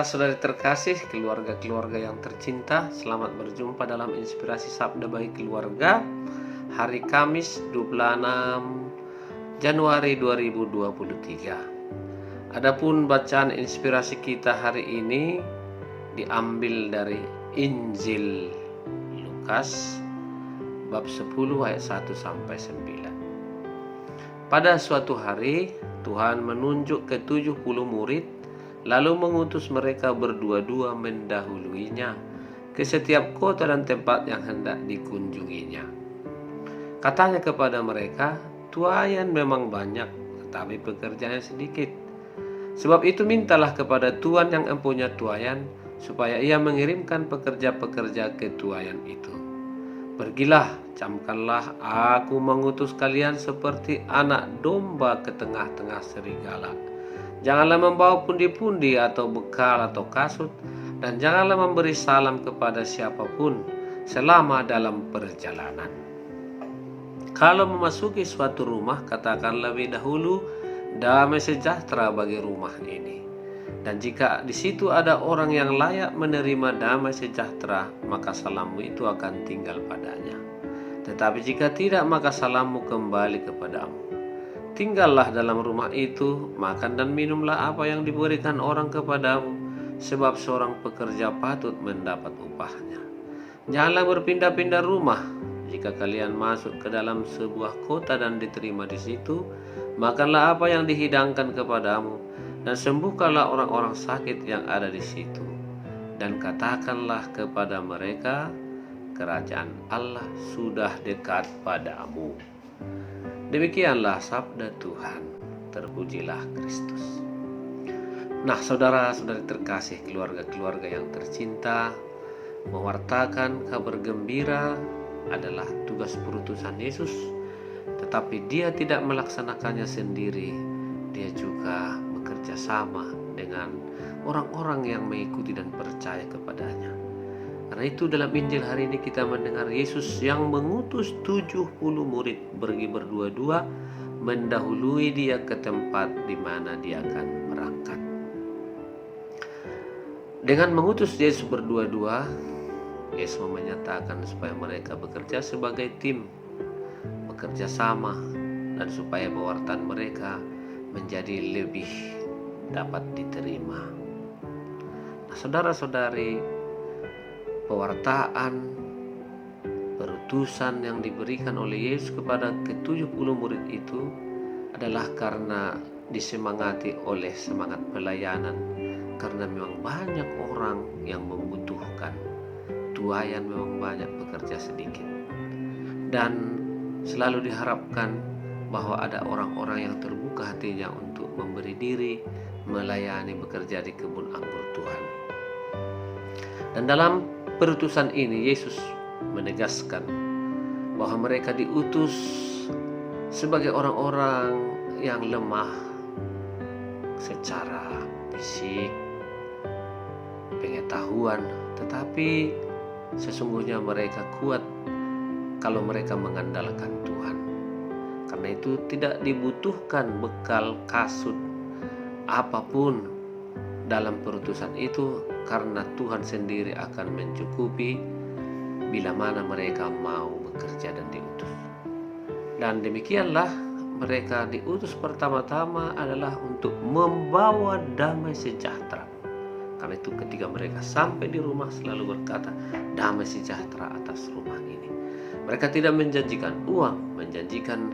Saudara-saudari terkasih, keluarga-keluarga yang tercinta, selamat berjumpa dalam Inspirasi Sabda bagi Keluarga hari Kamis 26 Januari 2023. Adapun bacaan inspirasi kita hari ini diambil dari Injil Lukas bab 10 ayat 1 sampai 9. Pada suatu hari Tuhan menunjuk ke-70 murid, lalu mengutus mereka berdua-dua mendahuluinya ke setiap kota dan tempat yang hendak dikunjunginya. Katanya kepada mereka, tuaian memang banyak, tetapi pekerjaannya sedikit. Sebab itu mintalah kepada Tuhan yang empunya tuaian, supaya ia mengirimkan pekerja-pekerja ke tuaian itu. Pergilah, camkanlah, aku mengutus kalian seperti anak domba ke tengah-tengah serigala. Janganlah membawa pundi-pundi atau bekal atau kasut, dan janganlah memberi salam kepada siapapun selama dalam perjalanan. Kalau memasuki suatu rumah, katakanlah lebih dahulu, damai sejahtera bagi rumah ini. Dan jika di situ ada orang yang layak menerima damai sejahtera, maka salammu itu akan tinggal padanya. Tetapi jika tidak, maka salammu kembali kepadamu. Tinggallah dalam rumah itu, makan dan minumlah apa yang diberikan orang kepadamu, sebab seorang pekerja patut mendapat upahnya. Janganlah berpindah-pindah rumah. Jika kalian masuk ke dalam sebuah kota dan diterima di situ, makanlah apa yang dihidangkan kepadamu, dan sembuhkanlah orang-orang sakit yang ada di situ. Dan katakanlah kepada mereka, kerajaan Allah sudah dekat padamu. Demikianlah sabda Tuhan, terpujilah Kristus. Nah, saudara-saudari terkasih, keluarga-keluarga yang tercinta, mewartakan kabar gembira adalah tugas perutusan Yesus, tetapi dia tidak melaksanakannya sendiri. Dia juga bekerja sama dengan orang-orang yang mengikuti dan percaya kepadanya. Karena itu dalam Injil hari ini kita mendengar Yesus yang mengutus 70 murid pergi berdua-dua mendahului dia ke tempat di mana dia akan berangkat. Dengan mengutus Yesus berdua-dua, Yesus menyatakan supaya mereka bekerja sebagai tim, bekerja sama, dan supaya pewartaan mereka menjadi lebih dapat diterima. Nah, saudara-saudari, pewartaan perutusan yang diberikan oleh Yesus kepada ke-70 murid itu adalah karena disemangati oleh semangat pelayanan, karena memang banyak orang yang membutuhkan. Tuaian memang banyak, pekerja sedikit. Dan selalu diharapkan bahwa ada orang-orang yang terbuka hatinya untuk memberi diri, melayani, bekerja di kebun anggur Tuhan. Dan dalam perutusan ini Yesus menegaskan bahwa mereka diutus sebagai orang-orang yang lemah secara fisik, pengetahuan, tetapi sesungguhnya mereka kuat kalau mereka mengandalkan Tuhan. Karena itu tidak dibutuhkan bekal kasut apapun dalam perutusan itu, karena Tuhan sendiri akan mencukupi bila mana mereka mau bekerja dan diutus. Dan demikianlah mereka diutus pertama-tama adalah untuk membawa damai sejahtera. Karena itu ketika mereka sampai di rumah selalu berkata, damai sejahtera atas rumah ini. Mereka tidak menjanjikan uang, menjanjikan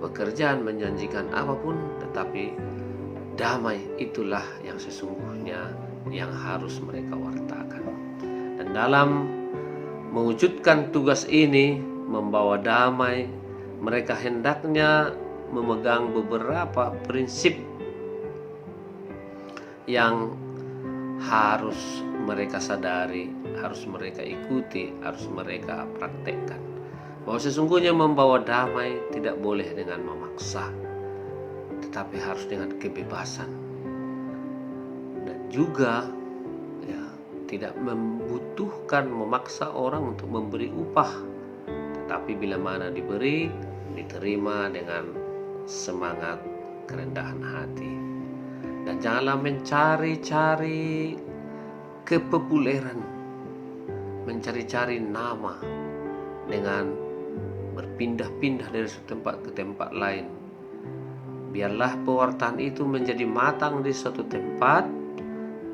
pekerjaan, menjanjikan apapun, tetapi damai itulah yang sesungguhnya yang harus mereka wartakan. Dan dalam mewujudkan tugas ini, membawa damai, mereka hendaknya memegang beberapa prinsip yang harus mereka sadari, harus mereka ikuti, harus mereka praktekkan. Bahwa sesungguhnya membawa damai tidak boleh dengan memaksa, tetapi harus dengan kebebasan. Dan juga tidak membutuhkan memaksa orang untuk memberi upah, tetapi bila mana diberi, diterima dengan semangat kerendahan hati. Dan janganlah mencari-cari kepopuleran, mencari-cari nama dengan berpindah-pindah dari satu tempat ke tempat lain. Biarlah pewartaan itu menjadi matang di suatu tempat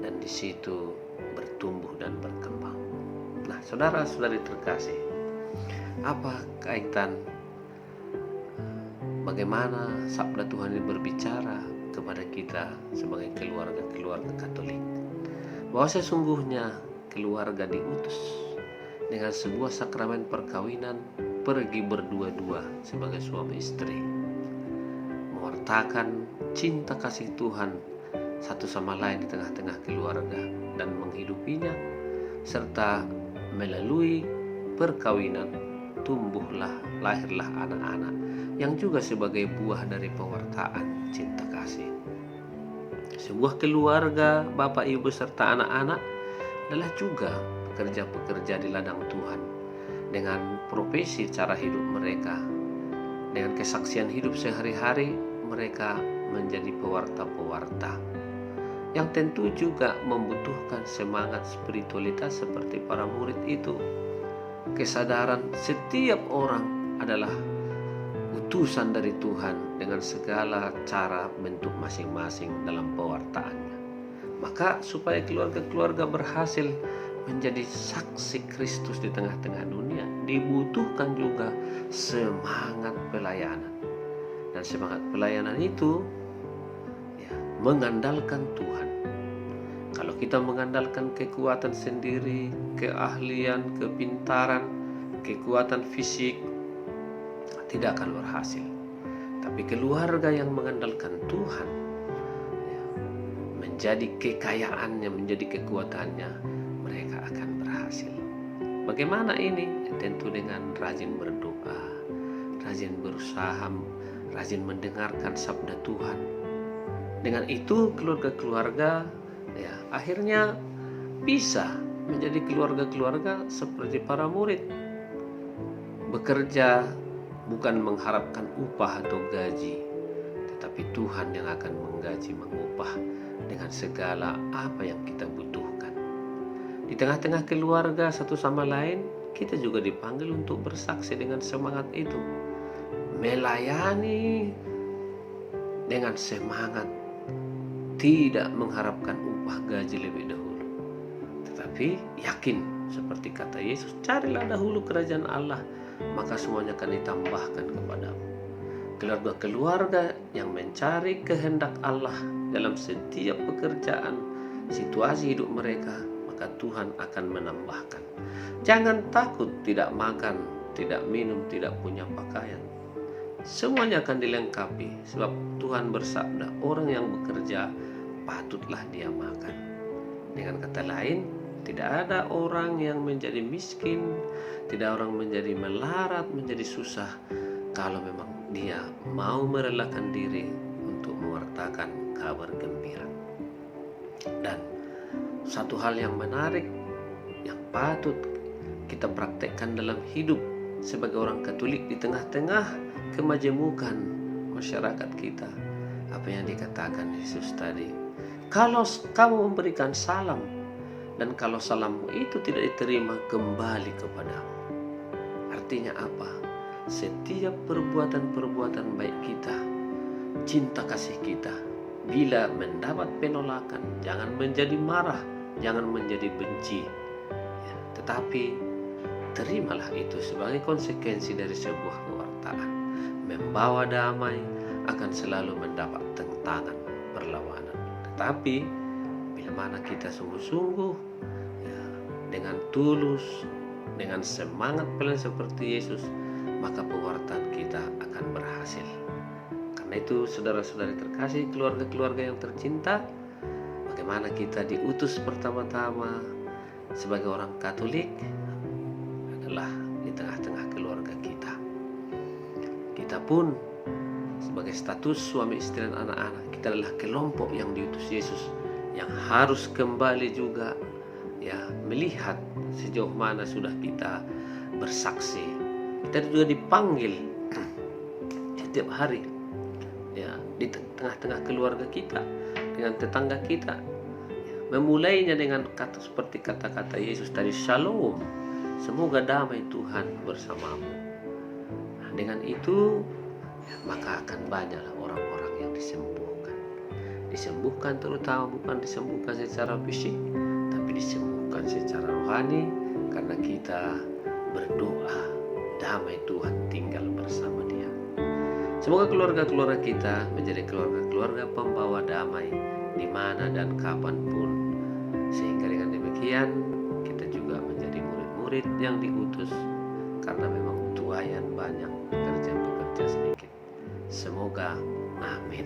dan di situ bertumbuh dan berkembang. Nah, saudara-saudari terkasih, apa kaitan bagaimana sabda Tuhan ini berbicara kepada kita sebagai keluarga-keluarga Katolik? Bahwa sesungguhnya keluarga diutus dengan sebuah sakramen perkawinan pergi berdua-dua sebagai suami istri, mewartakan cinta kasih Tuhan satu sama lain di tengah-tengah keluarga dan menghidupinya, serta melalui perkawinan lahirlah anak-anak yang juga sebagai buah dari pewartaan cinta kasih. Sebuah keluarga, Bapak, Ibu, serta anak-anak adalah juga pekerja-pekerja di ladang Tuhan dengan profesi cara hidup mereka, dengan kesaksian hidup sehari-hari. Mereka menjadi pewarta-pewarta yang tentu juga membutuhkan semangat spiritualitas seperti para murid itu. Kesadaran setiap orang adalah utusan dari Tuhan dengan segala cara bentuk masing-masing dalam pewartaannya. Maka supaya keluarga-keluarga berhasil menjadi saksi Kristus di tengah-tengah dunia, dibutuhkan juga semangat pelayanan. Dan semangat pelayanan itu mengandalkan Tuhan. Kalau kita mengandalkan kekuatan sendiri, keahlian, kepintaran, kekuatan fisik, tidak akan berhasil. Tapi keluarga yang mengandalkan Tuhan, menjadi kekayaannya, menjadi kekuatannya, mereka akan berhasil. Bagaimana ini? Tentu dengan rajin berdoa, rajin berusaha, rajin mendengarkan sabda Tuhan. Dengan itu keluarga-keluarga akhirnya bisa menjadi keluarga-keluarga seperti para murid, bekerja bukan mengharapkan upah atau gaji, tetapi Tuhan yang akan menggaji, mengupah dengan segala apa yang kita butuhkan. Di tengah-tengah keluarga satu sama lain, kita juga dipanggil untuk bersaksi dengan semangat itu, melayani dengan semangat, tidak mengharapkan upah gaji lebih dahulu, tetapi yakin seperti kata Yesus, carilah dahulu kerajaan Allah, maka semuanya akan ditambahkan kepadamu. Keluarga-keluarga yang mencari kehendak Allah dalam setiap pekerjaan, situasi hidup mereka, maka Tuhan akan menambahkan. Jangan takut tidak makan, tidak minum, tidak punya pakaian. Semuanya akan dilengkapi, sebab Tuhan bersabda, orang yang bekerja patutlah dia makan. Dengan kata lain, tidak ada orang yang menjadi miskin, tidak orang menjadi melarat, menjadi susah, kalau memang dia mau merelakan diri untuk mewartakan kabar gembira. Dan satu hal yang menarik yang patut kita praktekkan dalam hidup sebagai orang Katolik di tengah-tengah kemajemukan masyarakat kita, apa yang dikatakan Yesus tadi, kalau kamu memberikan salam dan kalau salammu itu tidak diterima, kembali kepadamu. Artinya apa? Setiap perbuatan-perbuatan baik kita, cinta kasih kita, bila mendapat penolakan, jangan menjadi marah, jangan menjadi benci, tetapi terimalah itu sebagai konsekuensi dari sebuah pewartaan. Membawa damai akan selalu mendapat tentangan, perlawanan. Tetapi bila mana kita sungguh-sungguh dengan tulus, dengan semangat pelayan seperti Yesus, maka pewartaan kita akan berhasil. Karena itu saudara-saudari terkasih, keluarga-keluarga yang tercinta, bagaimana kita diutus pertama-tama sebagai orang Katolik adalah di tengah-tengah keluarga kita. Kita pun sebagai status suami istri dan anak-anak, kita adalah kelompok yang diutus Yesus, yang harus kembali juga melihat sejauh mana sudah kita bersaksi. Kita juga dipanggil setiap hari di tengah-tengah keluarga kita dengan tetangga kita. Memulainya dengan kata seperti kata-kata Yesus tadi, Shalom, semoga damai Tuhan bersamamu. Nah, dengan itu maka akan banyaklah orang-orang yang disembuhkan. Disembuhkan terutama bukan disembuhkan secara fisik, tapi disembuhkan secara rohani, karena kita berdoa damai Tuhan tinggal bersama Dia. Semoga keluarga-keluarga kita menjadi keluarga-keluarga pembawa damai di mana dan kapanpun, sehingga dengan demikian kita juga menjadi murid-murid yang diutus, karena memang tuayan banyak, pekerja-pekerja sedikit. Semoga amin.